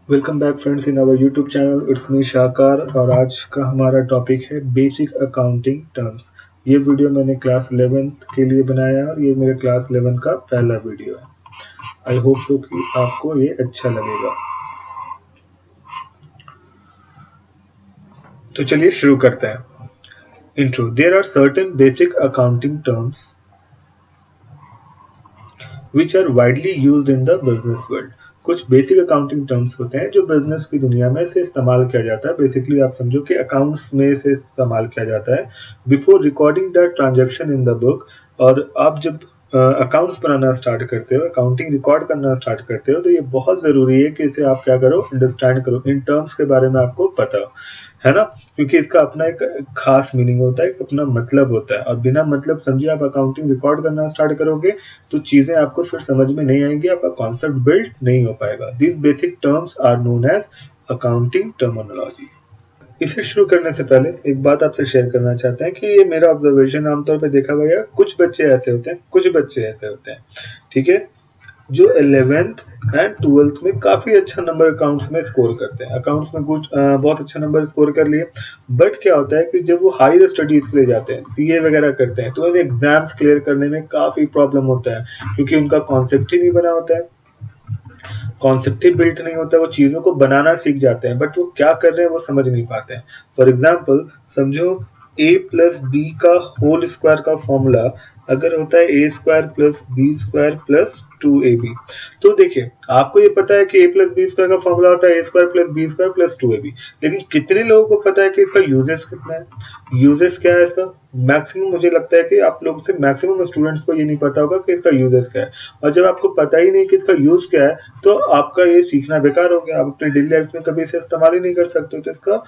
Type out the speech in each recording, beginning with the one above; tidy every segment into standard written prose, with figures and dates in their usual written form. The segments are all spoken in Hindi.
Welcome back friends in our YouTube channel it's me Shakar. और आज का हमारा टॉपिक है बेसिक अकाउंटिंग टर्म्स। ये वीडियो मैंने क्लास 11th के लिए बनाया है और ये मेरे क्लास 11 का पहला वीडियो है। आई होप सो कि आपको ये अच्छा लगेगा। तो चलिए शुरू करते हैं। Intro. There are certain basic accounting terms which are widely used in the business world। कुछ बेसिक अकाउंटिंग टर्म्स होते हैं जो बिजनेस की दुनिया में से इस्तेमाल किया जाता है। बेसिकली आप समझो कि अकाउंट्स में से इस्तेमाल किया जाता है before recording the transaction in the book. और आप जब अकाउंट्स बनाना स्टार्ट करते हो, अकाउंटिंग रिकॉर्ड करना स्टार्ट करते हो, तो ये बहुत जरूरी है कि इसे आप क्या करो, अंडरस्टैंड करो, इन टर्म्स के बारे में आपको पता हो, है ना। क्योंकि इसका अपना एक खास मीनिंग होता है, एक अपना मतलब होता है। और बिना मतलब समझे आप अकाउंटिंग रिकॉर्ड करना स्टार्ट करोगे तो चीजें आपको फिर समझ में नहीं आएंगी, आपका कॉन्सेप्ट बिल्ड नहीं हो पाएगा। These basic terms are known as accounting terminology. इसे शुरू करने से पहले एक बात आपसे शेयर करना चाहते हैं कि ये मेरा ऑब्जर्वेशन आमतौर पे देखा गया, कुछ बच्चे ऐसे होते हैं, कुछ बच्चे ऐसे होते हैं, ठीक है, जो 11th एंड 12th में काफी अच्छा नंबर अकाउंट्स में स्कोर करते हैं। अकाउंट्स में कुछ बहुत अच्छा नंबर स्कोर कर लिए, बट क्या होता है कि जब वो हायर स्टडीज के लिए जाते हैं, सीए वगैरह करते हैं, तो उन्हें एग्जाम्स क्लियर करने में काफी प्रॉब्लम होता है, क्योंकि उनका कॉन्सेप्ट ही नहीं बना होता है, कॉन्सेप्ट ही बिल्ट नहीं होता है। वो चीजों को बनाना सीख जाते हैं, बट वो क्या कर रहे हैं वो समझ नहीं पाते हैं। फॉर एग्जाम्पल समझो a प्लस बी का होल स्क्वायर का फॉर्मूला अगर होता है a square plus b square plus 2ab। तो देखिए, आपको ये पता है कि a प्लस बी स्क्वायर का फॉर्मूला होता है a square plus b square plus 2ab, लेकिन कितने लोगों को पता है कि इसका यूजेस कितना है, यूजेस क्या है इसका। मैक्सिमम मुझे लगता है कि आप लोग से मैक्सिमम स्टूडेंट्स को ये नहीं पता होगा कि इसका यूजेस क्या है। और जब आपको पता ही नहीं कि इसका यूज क्या है, तो आपका ये सीखना बेकार हो गया, आप अपने डेली लाइफ में कभी इसे इस्तेमाल ही नहीं कर सकते। तो इसका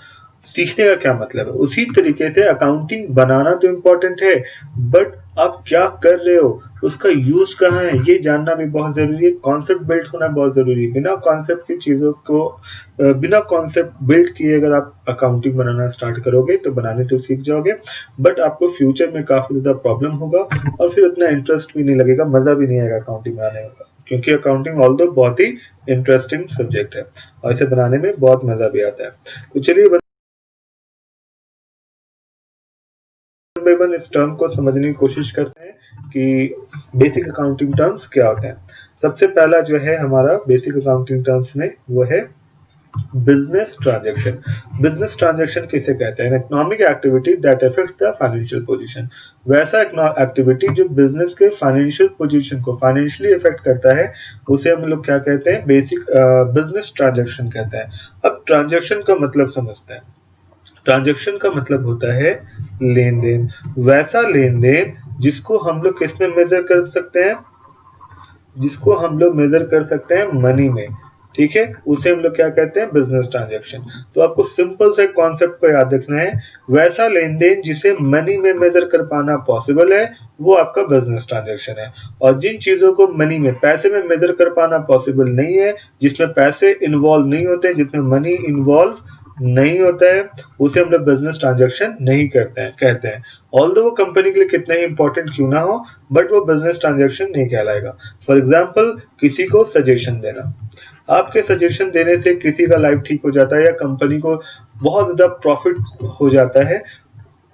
सीखने का क्या मतलब है। उसी तरीके से अकाउंटिंग बनाना तो इम्पोर्टेंट है, बट आप क्या कर रहे हो, उसका यूज कहाँ है, ये जानना भी बहुत जरूरी है। कॉन्सेप्ट बिल्ड होना बहुत जरूरी है। बिना कॉन्सेप्ट की चीजों को बिना कॉन्सेप्ट बिल्ड किए अगर आप अकाउंटिंग बनाना स्टार्ट करोगे तो बनाने तो सीख जाओगे, बट आपको फ्यूचर में काफी ज्यादा प्रॉब्लम होगा और फिर उतना इंटरेस्ट भी नहीं लगेगा, मजा भी नहीं आएगा अकाउंटिंग बनाने का। क्योंकि अकाउंटिंग ऑल्दो बहुत ही इंटरेस्टिंग सब्जेक्ट है और इसे बनाने में बहुत मजा भी आता है। तो चलिए बाय वन इस टर्म को समझने की कोशिश करते हैं कि बेसिक अकाउंटिंग टर्म्स क्या होते हैं। सबसे पहला जो है हमारा बेसिक अकाउंटिंग टर्म्स में वो है बिजनेस ट्रांजैक्शन। बिजनेस ट्रांजैक्शन किसे कहते हैं? Economic activity that affects the financial position. वैसा एक्टिविटी जो बिजनेस के फाइनेंशियल पोजीशन को फाइनेंशियली इफेक्ट करता है, उसे हम लोग क्या कहते हैं? बेसिक बिजनेस ट्रांजैक्शन कहते हैं। अब ट्रांजैक्शन का मतलब समझते हैं। ट्रांजैक्शन का मतलब होता है लेन देन। वैसा लेन देन जिसको हम लोग किस में मेजर कर सकते हैं? जिसको हम लोग मेजर कर सकते हैं मनी में, ठीक है, उसे हम लोग क्या कहते हैं? Business transaction. तो आपको सिंपल से कॉन्सेप्ट को याद रखना है, वैसा लेन देन जिसे मनी में मेजर कर पाना पॉसिबल है वो आपका बिजनेस ट्रांजैक्शन है। और जिन चीजों को मनी में, पैसे में मेजर कर पाना पॉसिबल नहीं है, जिसमें पैसे इन्वॉल्व नहीं होते, जिसमें मनी इन्वॉल्व नहीं होता है, उसे हम लोग बिजनेस ट्रांजैक्शन नहीं करते हैं, कहते हैं। ऑल्दो वो कंपनी के लिए कितना ही इंपॉर्टेंट क्यों ना हो, बट वो बिजनेस ट्रांजैक्शन नहीं कहलाएगा। फॉर एग्जाम्पल किसी को सजेशन देना, आपके सजेशन देने से किसी का लाइफ ठीक हो जाता है या कंपनी को बहुत ज्यादा प्रॉफिट हो जाता है,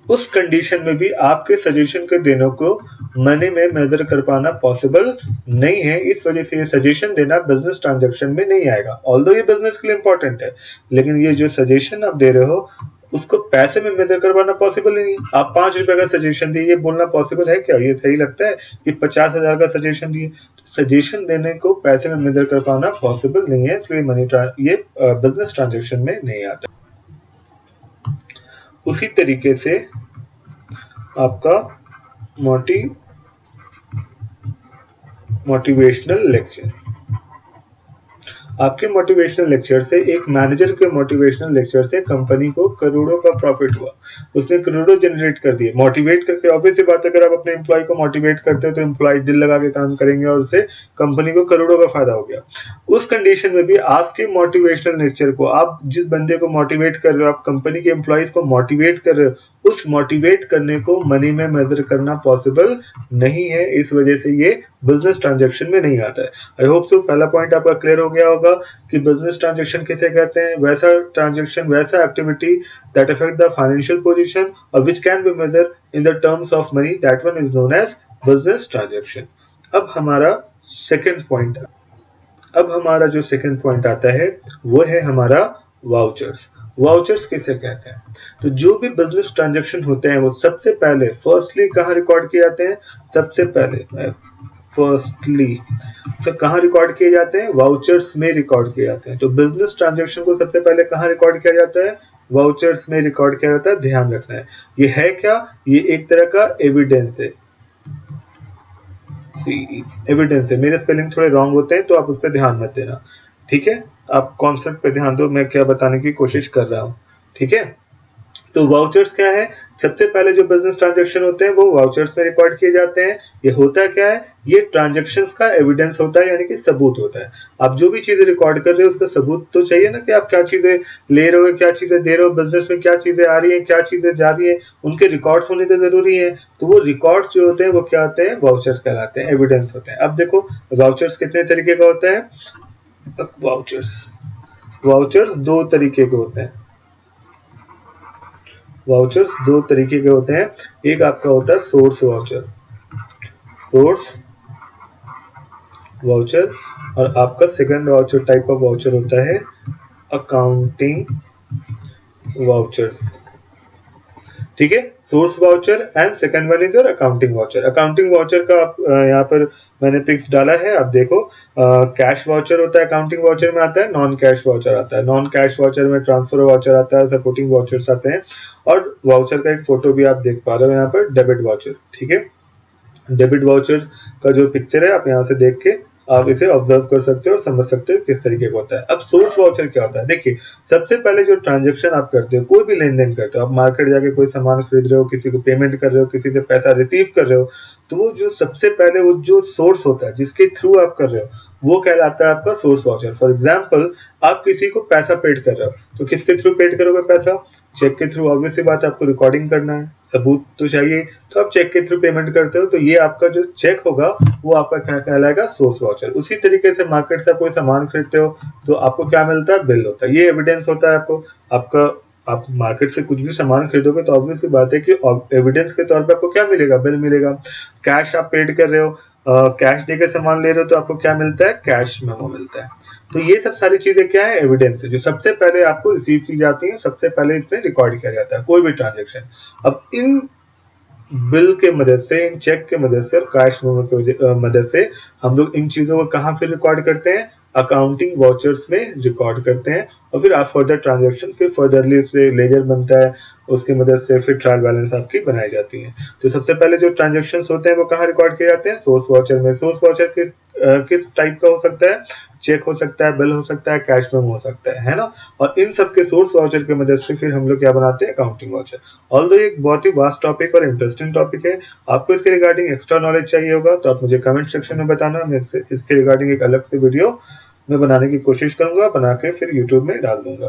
उस कंडीशन में भी आपके सजेशन के देने को मनी में मेजर कर पाना पॉसिबल नहीं है। इस वजह से ये सजेशन देना बिजनेस ट्रांजैक्शन में नहीं आएगा। ऑल्दो ये बिजनेस के लिए इंपॉर्टेंट है, लेकिन ये जो सजेशन आप दे रहे हो उसको पैसे में मेजर करवाना पॉसिबल ही नहीं। आप 5 रुपए का सजेशन दिए, ये बोलना पॉसिबल है क्या? ये सही लगता है कि 50,000 का सजेशन दिए? सजेशन देने को पैसे में मेजर कर पाना पॉसिबल नहीं है, इसलिए ये बिजनेस ट्रांजैक्शन में नहीं आता। उसी तरीके से आपका मोटिवेशनल लेक्चर, आपके मोटिवेशनल लेक्चर से, एक मैनेजर के मोटिवेशनल लेक्चर से कंपनी को करोड़ों का प्रॉफिट हुआ, उसने करोड़ों जनरेट कर दिए मोटिवेट करके। ऑब्वियस सी बात है, अगर आप अपने एम्प्लॉय को मोटिवेट करते हो तो एम्प्लॉय दिल लगा के काम करेंगे और उससे कंपनी को करोड़ों का फायदा हो गया। उस कंडीशन में भी आपके मोटिवेशनल लेक्चर को, आप जिस बंदे को मोटिवेट कर रहे हो, आप कंपनी के एम्प्लॉयज को मोटिवेट कर रहे हो, उस मोटिवेट करने को मनी में मेजर करना पॉसिबल नहीं है। इस वजह से ये बिजनेस ट्रांजैक्शन में नहीं आता है। आई होप सो पहला पॉइंट आपका क्लियर हो गया होगा कि बिजनेस ट्रांजैक्शन किसे कहते हैं। वैसा ट्रांजैक्शन, वैसा activity that affect the financial position और which can be measure in the terms of money, that one is known as business transaction. अब हमारा सेकंड पॉइंट अब हमारा जो सेकंड पॉइंट आता है वो है हमारा वाउचर्स। वाउचर्स किसे कहते हैं? तो जो भी बिजनेस ट्रांजैक्शन होते हैं वो सबसे पहले फर्स्टली कहाँ रिकॉर्ड किए जाते हैं? सबसे पहले फर्स्टली कहाँ रिकॉर्ड किए जाते हैं? वाउचर्स में रिकॉर्ड किए जाते हैं। तो बिजनेस ट्रांजैक्शन को सबसे पहले कहाँ रिकॉर्ड किया जाता है? वाउचर्स में रिकॉर्ड किया जाता है। ध्यान रखना है, ये है क्या? ये एक तरह का एविडेंस है। एविडेंस है। मेरे स्पेलिंग थोड़े रॉन्ग होते हैं तो आप उस पर ध्यान मत देना, ठीक है? आप कॉन्सेप्ट पे ध्यान दो, मैं क्या बताने की कोशिश कर रहा हूँ, ठीक है? तो वाउचर्स क्या है? सबसे पहले जो बिजनेस ट्रांजैक्शन होते हैं वो वाउचर्स में रिकॉर्ड किए जाते हैं। ये होता क्या है? ये ट्रांजैक्शंस का एविडेंस होता है, यानी कि सबूत होता है। आप जो भी चीजें रिकॉर्ड कर रहे हो उसका सबूत तो चाहिए ना, कि आप क्या चीजें ले रहे हो, क्या चीजें दे रहे हो, बिजनेस में क्या चीजें आ रही है, क्या चीजें जा रही है, उनके रिकॉर्ड्स होने तो जरूरी है। तो वो रिकॉर्ड्स जो होते हैं वो क्या होते हैं? वाउचर्स कहलाते हैं, एविडेंस होते हैं। अब देखो वाउचर्स कितने तरीके का होता है? वाउचर्स वाउचर्स दो तरीके के होते हैं। वाउचर्स दो तरीके के होते हैं। एक आपका होता है सोर्स वाउचर, सोर्स वाउचर, और आपका second voucher type of voucher होता है अकाउंटिंग वाउचर्स, ठीक है? Source voucher and second one is your accounting voucher. Accounting voucher का आप यहाँ पर मैंने पिक्स डाला है, आप देखो। कैश वाउचर होता है, अकाउंटिंग वाउचर में आता है। नॉन कैश वाउचर आता है, नॉन कैश वाउचर में ट्रांसफर वाउचर आता है, सपोर्टिंग वाउचर्स आते हैं। और वाउचर का एक फोटो भी आप देख पा रहे हो यहाँ पर, डेबिट वाउचर, ठीक है? डेबिट वाउचर का जो पिक्चर है आप यहाँ से देख के आप इसे ऑब्जर्व कर सकते हो और समझ सकते हो किस तरीके का होता है। अब सोर्स वाउचर क्या होता है? देखिए, सबसे पहले जो ट्रांजैक्शन आप करते हो, कोई भी लेन देन करते हो, आप मार्केट जाके कोई सामान खरीद रहे हो, किसी को पेमेंट कर रहे हो, किसी से पैसा रिसीव कर रहे हो, तो वो जो सबसे पहले वो जो सोर्स होता है जिसके थ्रू आप कर रहे हो वो कहलाता है आपका सोर्स वाउचर। फॉर एग्जाम्पल, आप किसी को पैसा पेड कर रहे हो, तो किसके थ्रू पेड करोगे पैसा? चेक के थ्रू। ऑब्वियस सी बात है, आपको रिकॉर्डिंग करना है, सबूत तो चाहिए, तो आप चेक के थ्रू पेमेंट करते हो, तो ये आपका जो चेक होगा वो आपका क्या कहलाएगा? Source voucher. उसी तरीके से मार्केट से आप कोई सामान खरीदते हो तो आपको क्या मिलता है? बिल होता है। ये एविडेंस होता है आपको। आपका आप मार्केट से कुछ भी सामान खरीदोगे तो ऑब्वियस सी बात है कि एविडेंस के तौर पे आपको क्या मिलेगा? बिल मिलेगा। कैश आप पेड कर रहे हो, कैश देके सामान ले रहे हो, तो आपको क्या मिलता है? कैश मेमो मिलता है। तो ये सब सारी चीजें क्या है? एविडेंस है, जो सबसे पहले आपको रिसीव की जाती है, सबसे पहले इसमें रिकॉर्ड किया जाता है कोई भी ट्रांजेक्शन। अब इन बिल के मदद से, इन चेक के मदद से और कैश मेमो की मदद से हम लोग इन चीजों को कहाँ फिर रिकॉर्ड करते हैं? अकाउंटिंग वाउचर्स में रिकॉर्ड करते हैं। और फिर आप फर्दर ट्रांजैक्शन, फिर फर्दरली उससे लेजर बनता है, उसकी मदद से फिर ट्रायल बैलेंस आपकी बनाई जाती है। तो सबसे पहले जो ट्रांजैक्शन होते हैं वो कहाँ रिकॉर्ड किए जाते हैं? सोर्स वाउचर में। सोर्स वाउचर किस टाइप का हो सकता है? चेक हो सकता है, बिल हो सकता है, कैश मेमो हो सकता है ना? और इन सब के सोर्स वाउचर की मदद से फिर हम लोग क्या बनाते हैं? Accounting voucher. ऑल्दो ये एक बहुत ही वास्ट टॉपिक और इंटरेस्टिंग टॉपिक है। आपको इसके रिगार्डिंग एक्स्ट्रा नॉलेज चाहिए होगा तो आप मुझे कमेंट सेक्शन में बताना, मैं इसके रिगार्डिंग एक अलग से वीडियो मैं बनाने की कोशिश करूंगा, बना के फिर यूट्यूब में डाल दूंगा,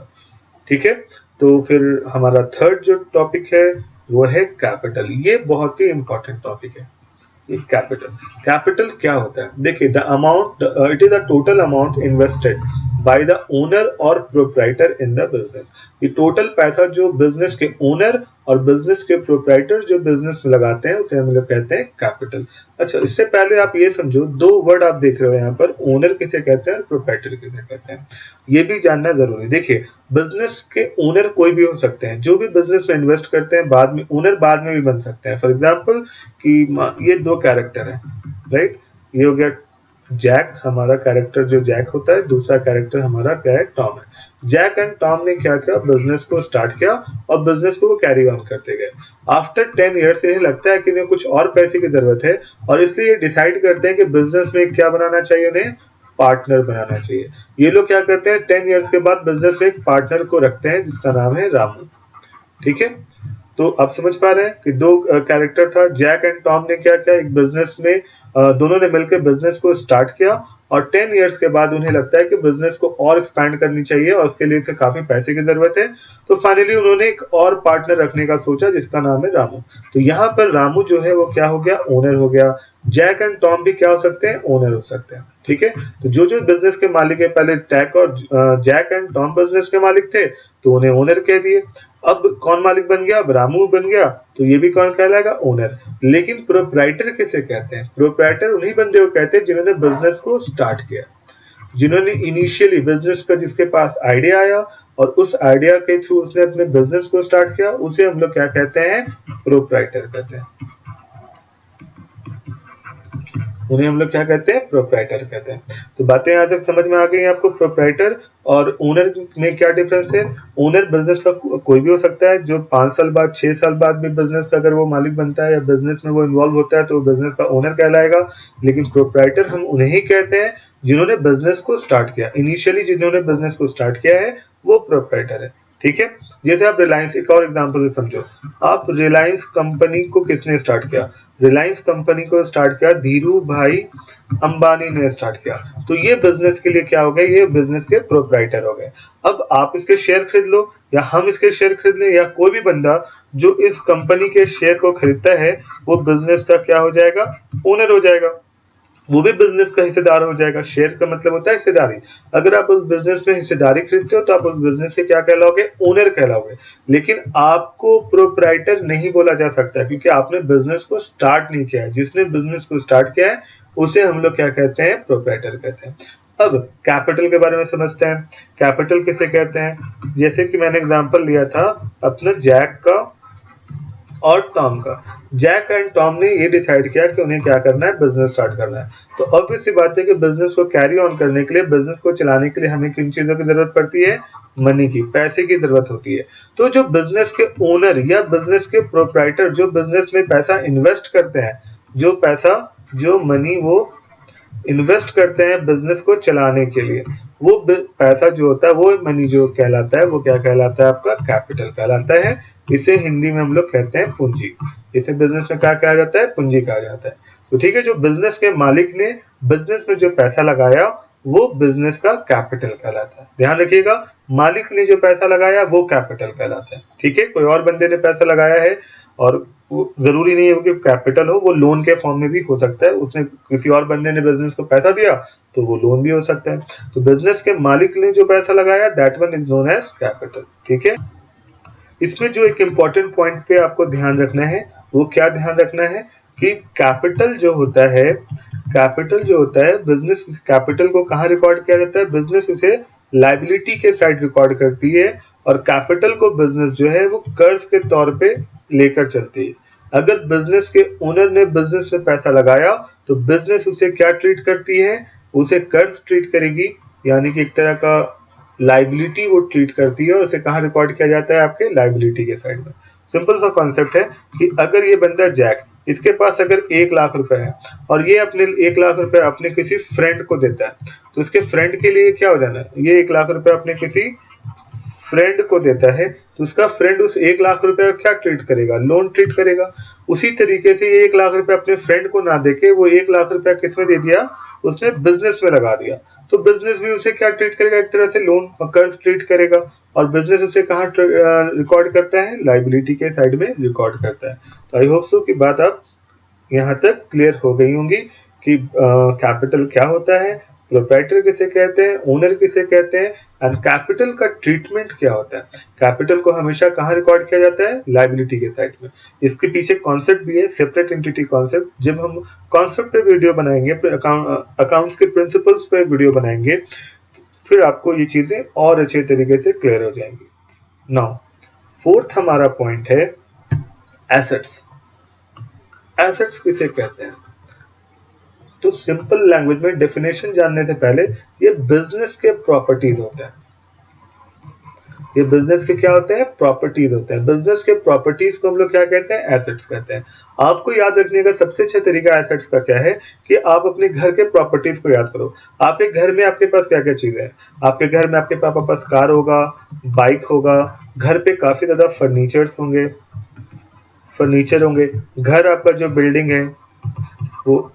ठीक है? तो फिर हमारा थर्ड जो टॉपिक है वो है कैपिटल। ये बहुत ही इंपॉर्टेंट टॉपिक है। ये कैपिटल, कैपिटल क्या होता है? देखिए, the amount, it is the total amount invested by the owner और प्रोप्राइटर इन द बिजनेस। ये टोटल पैसा जो बिजनेस के ओनर और बिजनेस के प्रोप्राइटर जो बिजनेस में लगाते हैं उसे हम लोग कहते हैं कैपिटल। अच्छा, इससे पहले आप ये समझो, दो वर्ड आप देख रहे हो यहाँ पर, ओनर किसे कहते हैं और प्रोप्राइटर किसे कहते हैं, ये भी जानना जरूरी। देखिए, बिजनेस के ओनर कोई भी हो सकते हैं, जो भी बिजनेस में इन्वेस्ट करते हैं बाद में ओनर बाद में भी बन सकते हैं। फॉर एग्जाम्पल कि ये दो कैरेक्टर है, राइट? ये हो गया जैक, हमारा कैरेक्टर जो जैक होता है, दूसरा कैरेक्टर हमारा क्या है? टॉम है। जैक एंड टॉम ने क्या किया? बिजनेस को स्टार्ट किया और बिजनेस को वो कैरी ऑन करते गए। आफ्टर 10 ईयर्स इन्हें लगता है कि इन्हें कुछ और पैसे की जरूरत है और इसलिए डिसाइड करते हैं कि बिजनेस में क्या बनाना चाहिए? उन्हें पार्टनर बनाना चाहिए। ये लोग क्या करते हैं? 10 ईयर्स के बाद बिजनेस में एक पार्टनर को रखते हैं जिसका नाम है रामू, ठीक है? तो आप समझ पा रहे हैं कि दो कैरेक्टर था, जैक एंड टॉम ने क्या किया? एक बिजनेस में दोनों ने मिलकर बिजनेस को स्टार्ट किया और 10 इयर्स के बाद उन्हें लगता है कि बिजनेस को और एक्सपैंड करनी चाहिए और उसके लिए इसे काफी पैसे की जरूरत है। तो फाइनली उन्होंने एक और पार्टनर रखने का सोचा जिसका नाम है रामू। तो यहाँ पर रामू जो है वो क्या हो गया, ओनर हो गया। जैक एंड टॉम भी क्या हो सकते हैं, ओनर हो सकते हैं। ठीक है, तो जो जो बिजनेस के मालिक है, पहले जैक एंड टॉम बिजनेस के मालिक थे तो उन्हें ओनर कह दिए। अब कौन मालिक बन गया, अब रामू बन गया, तो ये भी कौन कहलाएगा, ओनर। लेकिन प्रोप्राइटर किसे कहते हैं, प्रोप्राइटर उन्हीं बंदे को कहते हैं जिन्होंने बिजनेस को स्टार्ट किया, जिन्होंने इनिशियली बिजनेस का, जिसके पास आइडिया आया और उस आइडिया के थ्रू उसने अपने बिजनेस को स्टार्ट किया, उसे हम लोग क्या कहते हैं, प्रोप्राइटर कहते हैं। उन्हें हम लोग क्या कहते हैं, प्रोप्राइटर कहते हैं। तो बातें यहाँ तक समझ में आ गई आपको, प्रोप्राइटर और ओनर में क्या डिफरेंस है। ओनर बिजनेस का कोई भी हो सकता है, जो 5 साल बाद 6 साल बाद भी बिजनेस का अगर वो मालिक बनता है या बिजनेस में वो इन्वॉल्व होता है तो वो बिजनेस का ओनर कहलाएगा। लेकिन प्रोप्राइटर हम उन्हें ही कहते हैं जिन्होंने बिजनेस को स्टार्ट किया, इनिशियली जिन्होंने बिजनेस को स्टार्ट किया है वो प्रोप्राइटर है। ठीक है, जैसे आप रिलायंस, एक और एग्जांपल से समझो, आप रिलायंस कंपनी को किसने स्टार्ट किया, रिलायंस कंपनी को स्टार्ट किया धीरू भाई अंबानी ने स्टार्ट किया। तो ये बिजनेस के लिए क्या हो गए, ये बिजनेस के प्रोप्राइटर हो गए। अब आप इसके शेयर खरीद लो या हम इसके शेयर खरीद लें या कोई भी बंदा जो इस कंपनी के शेयर को खरीदता है वो बिजनेस का क्या हो जाएगा, ओनर हो जाएगा, वो भी बिजनेस का हिस्सेदार हो जाएगा। शेयर का मतलब होता है हिस्सेदारी। अगर आप उस बिजनेस में हिस्सेदारी खरीदते हो तो आप उस बिजनेस के क्या कहलाओगे, ओनर कहलाओगे। लेकिन आपको प्रोप्राइटर नहीं बोला जा सकता क्योंकि आपने बिजनेस को स्टार्ट नहीं किया है। जिसने बिजनेस को स्टार्ट किया है उसे हम लोग क्या कहते हैं, प्रोप्राइटर कहते हैं। अब कैपिटल के बारे में समझते हैं। कैपिटल किसे कहते हैं, जैसे कि मैंने एग्जांपल लिया था अपना जैक का और टॉम का। जैक एंड टॉम ने ये डिसाइड किया कि उन्हें क्या करना है, बिजनेस स्टार्ट करना है। तो ऑब्वियस सी बात है कि बिजनेस को कैरी ऑन करने के लिए, बिजनेस को चलाने के लिए हमें किन चीजों की जरूरत पड़ती है, मनी की, पैसे की जरूरत होती है। तो जो बिजनेस के ओनर या बिजनेस के प्रोप्राइटर जो बिजनेस में पैसा इन्वेस्ट करते हैं, जो पैसा, जो मनी वो इन्वेस्ट करते हैं बिजनेस को चलाने के लिए, वो पैसा जो होता है, वो मनी जो कहलाता है, वो क्या कहलाता है, आपका कैपिटल कहलाता है। इसे हिंदी में हम लोग कहते हैं पूंजी। इसे बिजनेस में क्या कहा जाता है, पूंजी कहा जाता है। तो ठीक है, जो बिजनेस के मालिक ने बिजनेस में जो पैसा लगाया वो बिजनेस का कैपिटल कहलाता है। ध्यान रखिएगा, मालिक ने जो पैसा लगाया वो कैपिटल कहलाता है। ठीक है, कोई और बंदे ने पैसा लगाया है और वो जरूरी नहीं है कि कैपिटल हो, वो लोन के फॉर्म में भी हो सकता है। उसने, किसी और बंदे ने बिजनेस को पैसा दिया तो वो लोन भी हो सकता है। तो बिजनेस के मालिक ने जो पैसा लगाया, that one is known as capital. ठीक है, इसमें जो एक इम्पॉर्टेंट पॉइंट पे आपको ध्यान रखना है, वो क्या ध्यान रखना है कि कैपिटल जो होता है, कैपिटल जो होता है, बिजनेस कैपिटल को कहाँ रिकॉर्ड किया जाता है, बिजनेस उसे लाइबिलिटी के साइड रिकॉर्ड करती है और कैपिटल को बिजनेस जो है वो कर्ज के तौर पे लेकर चलती है। अगर बिजनेस के ओनर ने बिजनेस में पैसा लगाया तो बिजनेस उसे क्या ट्रीट करती है, उसे कर्ज ट्रीट करेगी, यानी कि एक तरह का लाइबिलिटी वो ट्रीट करती है और उसे कहाँ रिकॉर्ड किया जाता है, आपके लाइबिलिटी के साइड में। सिंपल सा कॉन्सेप्ट है कि अगर ये बंदा जैक, इसके पास अगर 1,00,000 रुपए है और ये अपने 1,00,000 रुपए अपने किसी फ्रेंड को देता है, तो इसके फ्रेंड के लिए क्या हो जाना है, ये 1,00,000 रुपए अपने किसी फ्रेंड को देता है तो उसका फ्रेंड उस 1,00,000 रुपए क्या ट्रीट करेगा, लोन ट्रीट करेगा। उसी तरीके से ये 1,00,000 रुपए अपने फ्रेंड को ना देके वो 1,00,000 रुपया किसमें दे दिया, उसने बिजनेस में लगा दिया। तो बिजनेस भी उसे क्या ट्रीट करेगा, एक तरह से लोन कर्ज ट्रीट करेगा और बिजनेस उसे कहाँ रिकॉर्ड करता है, लाइबिलिटी के साइड में रिकॉर्ड करता है। तो आई होप सो कि बात आप यहाँ तक क्लियर हो गई होंगी कि कैपिटल क्या होता है, प्रोप्राइटर किसे कहते हैं, ओनर किसे कहते हैं एंड कैपिटल का ट्रीटमेंट क्या होता है। कैपिटल को हमेशा कहाँ रिकॉर्ड किया जाता है, लाइबिलिटी के साइड में। इसके पीछे कॉन्सेप्ट भी है, सेपरेट एंटिटी कॉन्सेप्ट। जब हम कॉन्सेप्ट पे वीडियो बनाएंगे, अकाउंट्स के प्रिंसिपल्स पे वीडियो बनाएंगे, फिर आपको ये चीजें और अच्छे तरीके से क्लियर हो जाएंगी। नाउ फोर्थ हमारा पॉइंट है एसेट्स। एसेट्स किसे कहते हैं, तो सिंपल लैंग्वेज में डेफिनेशन जानने से पहले ये बिजनेस के प्रॉपर्टीज होते हैं। ये बिजनेस के क्या होते हैं, प्रॉपर्टीज होते हैं। बिजनेस के प्रॉपर्टीज को हम लोग क्या कहते हैं, एसेट्स कहते हैं। आपको याद रखने का सबसे अच्छा तरीका एसेट्स का क्या है कि आप अपने घर के प्रॉपर्टीज को याद करो। आपके घर में आपके पास क्या क्या चीजें हैं, आपके घर में आपके पापा पास कार होगा, बाइक होगा, घर पे काफी ज्यादा फर्नीचर होंगे। घर आपका जो बिल्डिंग है वो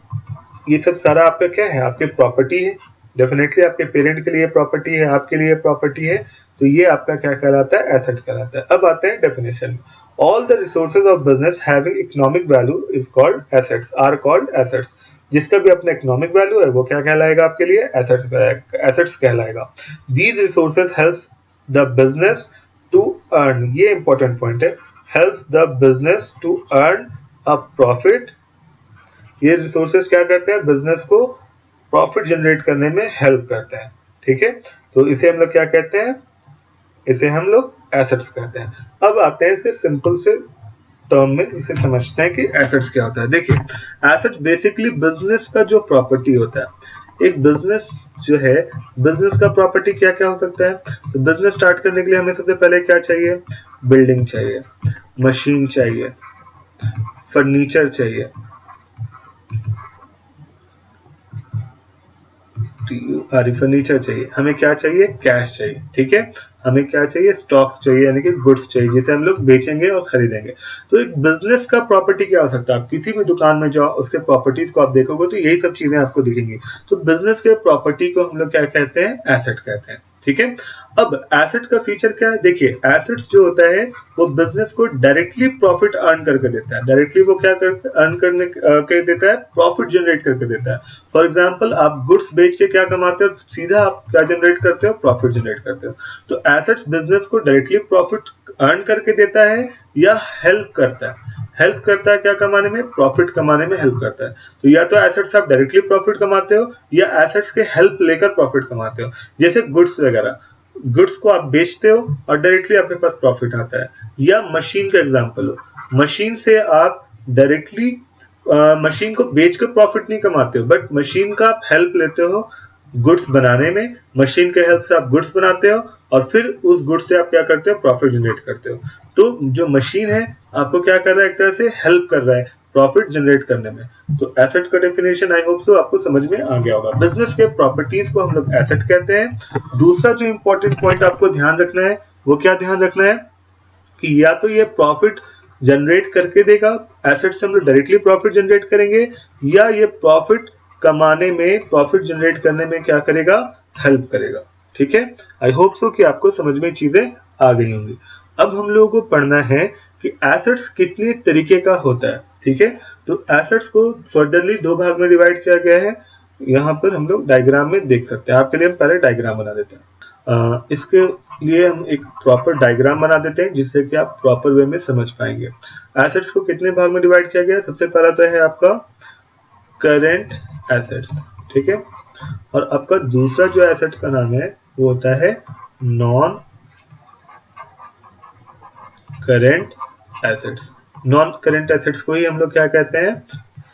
ये सब सारा आपका क्या है, आपके प्रॉपर्टी है, डेफिनेटली आपके पेरेंट के लिए प्रॉपर्टी है, आपके लिए प्रॉपर्टी है, तो ये आपका क्या कहलाता है, एसेट कहलाता है। अब आते हैं definition. All the resources of business having economic value is called assets, are called assets. जिसका भी अपना इकोनॉमिक वैल्यू है वो क्या कहलाएगा आपके लिए, एसेट्स कहलाएगा। These resources helps the business to earn, ये इंपॉर्टेंट पॉइंट है, helps the business to earn a profit. ये रिसोर्सेज क्या करते हैं, बिजनेस को प्रॉफिट जनरेट करने में हेल्प करते हैं। ठीक है, तो इसे हम लोग क्या कहते हैं, इसे हम लोग एसेट्स कहते हैं। अब आते हैं इसे सिंपल से टर्म में इसे समझते हैं कि एसेट्स क्या होता है। देखिए, एसेट बेसिकली बिजनेस का जो प्रॉपर्टी होता है। एक बिजनेस जो है, बिजनेस का प्रॉपर्टी क्या क्या हो सकता है, तो बिजनेस स्टार्ट करने के लिए हमें सबसे पहले क्या चाहिए, बिल्डिंग चाहिए, मशीन चाहिए, फर्नीचर चाहिए, फर्नीचर चाहिए, हमें क्या चाहिए, कैश चाहिए। ठीक है, हमें क्या चाहिए, स्टॉक्स चाहिए, यानी कि गुड्स चाहिए जिसे हम लोग बेचेंगे और खरीदेंगे। तो एक बिजनेस का प्रॉपर्टी क्या हो सकता है, आप किसी भी दुकान में जाओ उसके प्रॉपर्टीज को आप देखोगे तो यही सब चीजें आपको दिखेंगी। तो बिजनेस के प्रॉपर्टी को हम लोग क्या कहते हैं, एसेट कहते हैं। ठीक है, अब एसेट का फीचर क्या है, देखिए एसेट्स जो होता है वो बिजनेस को डायरेक्टली प्रॉफिट अर्न करके देता है। डायरेक्टली वो क्या कर अर्न करने के देता है, प्रॉफिट जनरेट करके देता है। फॉर एग्जांपल, आप गुड्स बेच के क्या कमाते हो, सीधा आप क्या जनरेट करते हो, प्रॉफिट जनरेट करते हो। तो एसेट्स बिजनेस को डायरेक्टली प्रॉफिट अर्न करके देता है या हेल्प करता है। हेल्प करता है क्या कमाने में, प्रॉफिट कमाने में हेल्प करता है। तो या तो एसेट्स आप डायरेक्टली प्रॉफिट कमाते हो या एसेट्स के हेल्प लेकर प्रॉफिट कमाते हो। जैसे गुड्स वगैरह, गुड्स को आप बेचते हो और डायरेक्टली आपके पास प्रॉफिट आता है। या मशीन का एग्जांपल हो, मशीन से आप डायरेक्टली मशीन को बेच कर प्रॉफिट नहीं कमाते हो, बट मशीन का आप हेल्प लेते हो गुड्स बनाने में, मशीन के हेल्प से आप गुड्स बनाते हो और फिर उस गुड्स से आप क्या करते हो, प्रॉफिट जनरेट करते हो। तो जो मशीन है आपको क्या कर रहा है, एक तरह से हेल्प कर रहा है प्रॉफिट जनरेट करने में। तो एसेट का डेफिनेशन आई होप सो आपको समझ में आ गया होगा। बिजनेस के प्रॉपर्टीज को हम लोग एसेट कहते हैं। दूसरा जो इंपॉर्टेंट पॉइंट आपको ध्यान रखना है, वो क्या ध्यान रखना है कि या तो ये प्रॉफिट जनरेट करके देगा, एसेट से हम लोग डायरेक्टली प्रॉफिट जनरेट करेंगे, या ये प्रॉफिट कमाने में, प्रॉफिट जनरेट करने में क्या करेगा, हेल्प करेगा। ठीक है, आई होप सो कि आपको समझ में चीजें आ गई होंगी। अब हम लोगों को पढ़ना है कि एसेट्स कितने तरीके का होता है। ठीक है, तो एसेट्स को फर्दरली दो भाग में डिवाइड किया गया है। यहाँ पर हम लोग डायग्राम में देख सकते हैं। आपके लिए हम पहले डायग्राम बना देते हैं। इसके लिए हम एक प्रॉपर डायग्राम बना देते हैं जिससे कि आप प्रॉपर वे में समझ पाएंगे। एसेट्स को कितने भाग में डिवाइड किया गया, सबसे पहला तो है आपका करेंट एसेट्स। ठीक है, और आपका दूसरा जो एसेट का नाम है वो होता है non current assets. Non current assets को ही हम लोग क्या कहते हैं,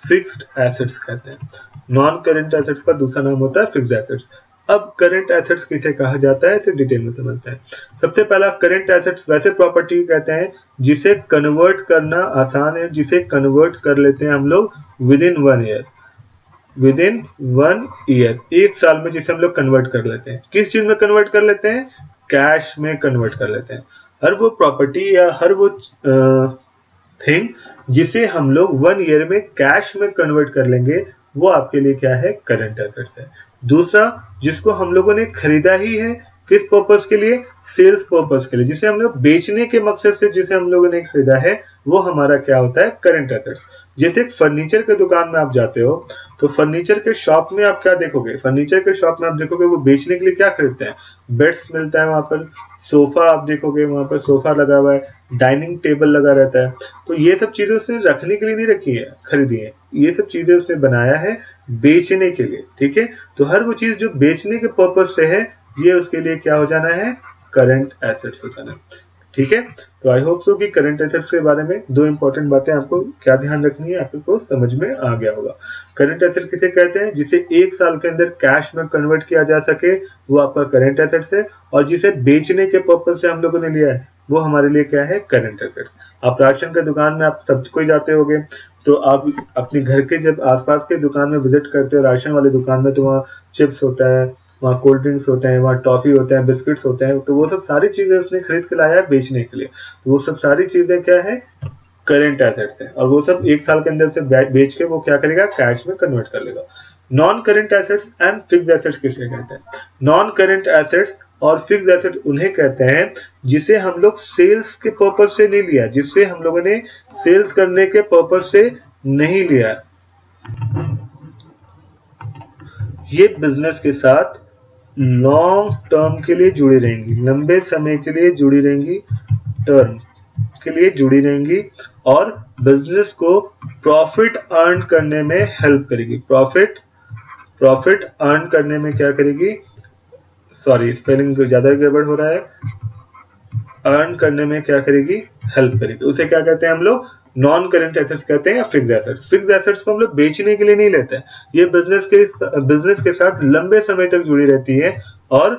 फिक्स्ड एसेट्स कहते हैं। नॉन करेंट एसेट्स का दूसरा नाम होता है फिक्स्ड एसेट्स। अब करेंट एसेट्स किसे कहा जाता है, इसे डिटेल में समझते हैं। सबसे पहला, करेंट एसेट्स वैसे प्रॉपर्टी कहते हैं जिसे कन्वर्ट करना आसान है, जिसे कन्वर्ट कर लेते हैं हम लोग with in 1 year. With in 1 year, 1 साल में जिसे हम लोग कन्वर्ट कर लेते हैं। किस चीज में कन्वर्ट कर लेते हैं, कैश में कन्वर्ट कर लेते हैं। हर वो प्रॉपर्टी या हर वो थिंग जिसे हम लोग 1 ईयर में कैश में कन्वर्ट कर लेंगे, वो आपके लिए क्या है, करंट एसेट्स है। दूसरा, जिसको हम लोगों ने खरीदा ही है, किस पर्पस के लिए, सेल्स पर्पस के लिए, जिसे हम लोग बेचने के मकसद से जिसे हम लोगों ने खरीदा है, वो हमारा क्या होता है, करंट एसेट्स। जैसे फर्नीचर के दुकान में आप जाते हो तो फर्नीचर के शॉप में आप क्या देखोगे, फर्नीचर के शॉप में आप देखोगे वो बेचने के लिए क्या खरीदते हैं, बेड्स मिलता है वहां पर, सोफा आप देखोगे वहां पर सोफा लगा हुआ है, डाइनिंग टेबल लगा रहता है। तो ये सब चीजें उसने रखने के लिए नहीं रखी है, खरीदी है, ये सब चीजें उसने बनाया है बेचने के लिए। ठीक है, तो हर वो चीज जो बेचने के पर्पज से है, ये उसके लिए क्या हो जाना है, करंट एसेट्स हो जाना है। ठीक है, तो आई होप सो कि करंट एसेट्स के बारे में दो इंपॉर्टेंट बातें आपको क्या ध्यान रखनी है, आपको समझ में आ गया होगा। करंट एसेट किसे कहते हैं, जिसे 1 साल के अंदर कैश में कन्वर्ट किया जा सके, वो आपका करंट एसेट्स है। और जिसे बेचने के पर्पज से हम लोगों ने लिया है, वो हमारे लिए क्या है, करंट एसेट्स। आप राशन के दुकान में आप सब कोई जाते होगे, तो आप अपने घर के जब आसपास के दुकान में विजिट करते हो, राशन वाले दुकान में, तो वहाँ चिप्स होता है, वहाँ कोल्ड ड्रिंक्स होते हैं, वहाँ टॉफी होते हैं, बिस्किट्स होते हैं, तो वो सब सारी चीजें उसने खरीद के लाया है बेचने के लिए। तो वो सब सारी चीजें क्या है, करंट एसेट्स है। और वो सब 1 साल के अंदर से बेच के वो क्या करेगा, कैश में कन्वर्ट कर लेगा। Non current assets and fixed assets किसे कहते हैं? नॉन करेंट एसेट्स और फिक्स्ड एसेट उन्हें कहते हैं जिसे हम लोग सेल्स के पर्पज से नहीं लिया, जिससे हम लोगों ने सेल्स करने के पर्पज से नहीं लिया, ये बिजनेस के साथ लॉन्ग टर्म के लिए जुड़ी रहेंगी, लंबे समय के लिए जुड़ी रहेंगी, टर्म के लिए जुड़ी रहेंगी और बिजनेस को प्रॉफिट अर्न करने में हेल्प करेगी। प्रॉफिट अर्न करने में क्या करेगी, सॉरी स्पेलिंग ज्यादा गड़बड़ हो रहा है, अर्न करने में क्या करेगी, हेल्प करेगी। उसे क्या कहते हैं हम लोग? नॉन करेंट एसेट्स कहते हैं या फिक्स्ड एसेट्स। फिक्स्ड एसेट्स को हम लोग बेचने के लिए नहीं लेते हैं, ये बिजनेस के साथ लंबे समय तक जुड़ी रहती है और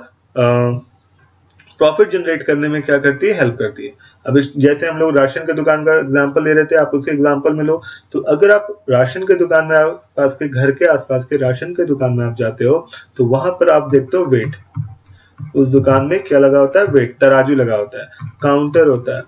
प्रॉफिट जनरेट करने में क्या करती है, हेल्प करती है। अब जैसे हम लोग राशन के दुकान का एग्जांपल ले रहे थे, आप उसी एग्जांपल में लो। तो अगर आप राशन के दुकान में आसपास के घर के आसपास के राशन के दुकान में आप जाते हो तो वहां पर आप देखते हो वेट, उस दुकान में क्या लगा होता है, वेट, तराजू लगा होता है, काउंटर होता है,